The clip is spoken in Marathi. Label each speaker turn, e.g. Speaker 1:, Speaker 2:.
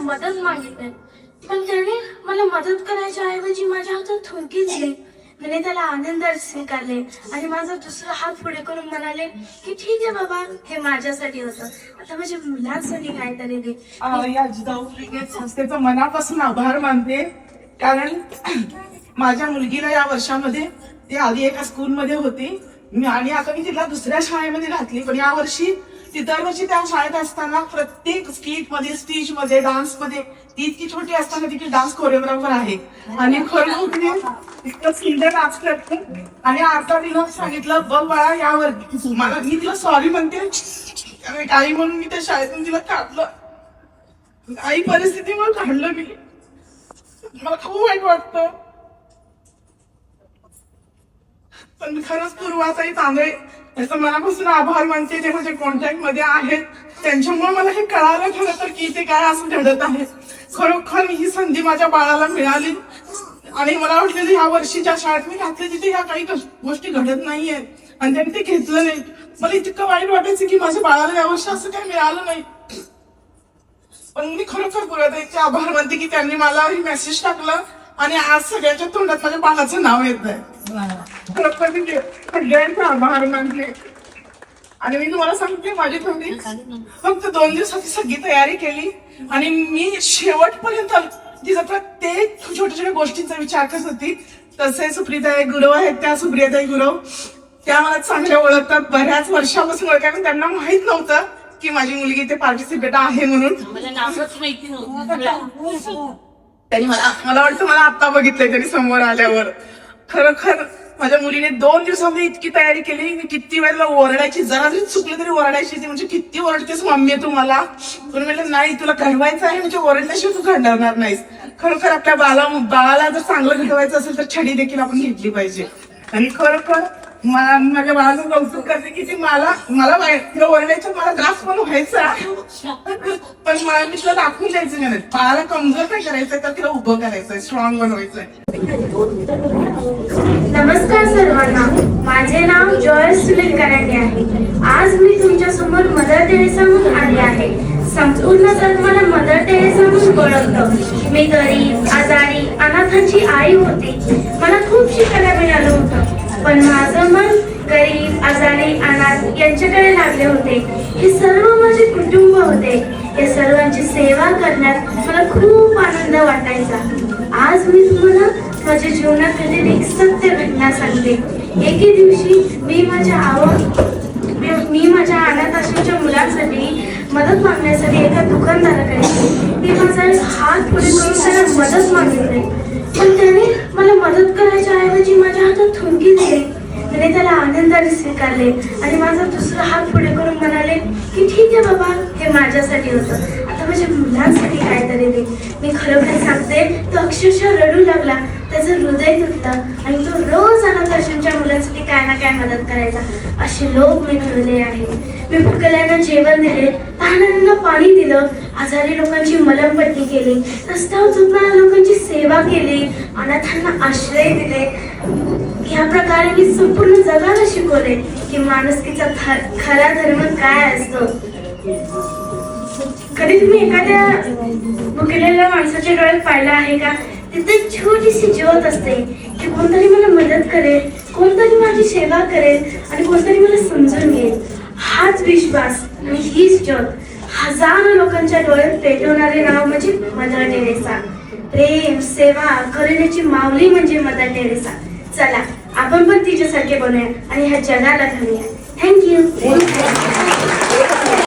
Speaker 1: मदत मागितली, पण त्याने मला मदत करायच्या ऐवजी माझ्या हातात थुंकी दिली. त्याने त्याला आनंदाने स्वीकारले आणि माझा दुसरा हात पुढे करून म्हणाले की ठीक आहे बाबा, हे माझ्यासाठी होतं, आता माझ्या मुलांसाठी काहीतरी दे.
Speaker 2: या जिजाऊ ब्रिगेड संस्थेचा मनापासून आभार मानते. कारण माझ्या मुलगीला या वर्षामध्ये ती आधी एका स्कूलमध्ये होती आणि आता मी तिला दुसऱ्या शाळेमध्ये घातली. पण या वर्षी ती दरवर्षी त्या शाळेत असताना प्रत्येक स्किट मध्ये, स्पीच मध्ये, डान्स मध्ये ती इतकी छोटी असताना तिची डान्स कोरिओग्राफर आहे आणि खरोखर इतकं सुंदर डान्स करते. आणि आता तिला सांगितलं बघ बाळा, यावर मला, मी तिला सॉरी म्हणते आई म्हणून मी त्या शाळेतून तिला काढलं, आई परिस्थितीमुळे काढलं मी. मला खूप वाईट वाटतं. पण खरंच पूर्वाचाही तांदळे याचा मनापासून आभार मानते. ते माझ्या कॉन्टॅक्ट मध्ये आहेत, त्यांच्यामुळे मला हे कळालं खरं तर की ते काय असं घडत आहे. खरोखर ही संधी माझ्या बाळाला मिळाली आणि मला वाटलं ह्या वर्षी ज्या शाळेत मी घातली तिथे ह्या काही गोष्टी घडत नाहीये आणि त्यांनी ते घेतलं नाही. मला इतकं वाईट वाटायचं की माझ्या बाळाला यावर्षी असं काही मिळालं नाही. पण मी खरोखर पूर्वाताईचे आभार मानते की त्यांनी मला मेसेज टाकला आणि आज सगळ्यांच्या तोंडात माझ्या बाळाचं नाव येत आहे. खरोखर मी सगळ्यांचा आभार मानते. आणि मी तुम्हाला सांगते, माझी थोडी फक्त 2 दिवसाची सगळी तयारी केली आणि मी शेवटपर्यंत तिचा प्रत्येक छोट्या छोट्या गोष्टींचा विचार करत होती. तसे सुप्रियाताई गुरव आहेत, त्या सुप्रियाताई गुरव त्या मला चांगल्या ओळखतात, बऱ्याच वर्षापासून ओळखतात. त्यांना माहित नव्हतं की माझी मुलगी इथे पार्टिसिपेट आहे म्हणून. त्यांनी मला वाटतं मला आता बघितलंय त्यांनी समोर आल्यावर. खरोखर माझ्या मुलीने 2 दिवसामध्ये इतकी तयारी केली. मी किती वेळेला ओरडायची, जरा जरी चुकली तरी ओरडायची. ती म्हणजे किती ओरडतेस मम्मी तू मला. पण म्हटलं नाही, तुला घडवायचं आहे म्हणजे ओरडल्याशिवाय तू घडवणार नाहीस. खरोखर आपल्या बाळाला जर चांगलं घडवायचं असेल तर छडी देखील आपण घेतली पाहिजे. आणि खरोखर माझ्या बाळाचं कौतुक करते की ती मला तिला ओरडायचं, मला त्रास पण व्हायचा, पण मला मी तिला दाखवून द्यायचं नाही. बाळाला कमजोर नाही करायचंय तर तिला उभं करायचंय, स्ट्रॉंग बनवायचंय.
Speaker 1: नमस्कार सर्वांना, माझे नाव जॉय सुनील कराटे आहे. आज मी तुमच्या समोर मदर टेरेसा म्हणून आली आहे. संपूर्ण जग मला मदर टेरेसा म्हणून ओळखतं. मी गरीब, आजारी, अनाथांची आई होती. मला खूप शिकायला मिळालं होतं, पण माझं मन गरीब, आजारी, अनाथ यांच्याकडे लागले होते. हे सर्व माझे कुटुंब होते. या सर्वांची सेवा करण्यात मला खूप आनंद वाटायचा. आज मी तुम्हाला माझ्या जीवनातील एक सत्य घटना सांगते. एके दिवशी मी माझ्या अनाथ आश्रमच्या मुलांसाठी मदत मागण्यासाठी एका दुकानदाराकडे मी माझा हात पुढे करून त्याला मदत मागितली, पण त्याने मला मदत करायच्या ऐवजी माझ्या हातात थुंकी दिली. त्याने त्याला आनंदाने स्वीकारले आणि माझा दुसरा हात पुढे करून म्हणाले की ठीक आहे बाबा, हे माझ्यासाठी होतं, आता माझ्या मुलांसाठी काहीतरी दे. मी खरोखर सांगते, तो अक्षरशः रडू लागला. त्याचं हृदय तुटलं आणि तो रोज अनाथ आश्रमच्या मुलांसाठी काय ना काय मदत करायचा. असे लोक मी ठरले आहे. मी भुकेल्यांना जेवण दिले, तहानलेल्यांना पाणी दिलं, आजारी लोकांची मलमपट्टी केली, रस्त्यावर झोपणाऱ्या लोकांची सेवा केली, अनाथांना आश्रय दिले. ह्या प्रकारे मी संपूर्ण जगाला शिकवले की माणुसकीचा खरा धर्म काय असतो. कधी तुम्ही एखाद्या भुकेलेल्या माणसाच्या डोळ्यात पाहिलं आहे का? तिथे छोटीशी ज्योत असते की कोणतरी मला मदत करेल, कोणतरी माझी सेवा करेल आणि कोणतरी मला समजून घेईल. हाच विश्वास आणि हीच ज्योत हजारो लोकांच्या डोळ्यात पेटवणारे नाव म्हणजे मदर टेरेसा. प्रेम, सेवा, करुणेची माऊली म्हणजे मदर टेरेसा. चला आपण पण तिच्यासारखे बनूया आणि ह्या जगाला घडूया. थँक्यू.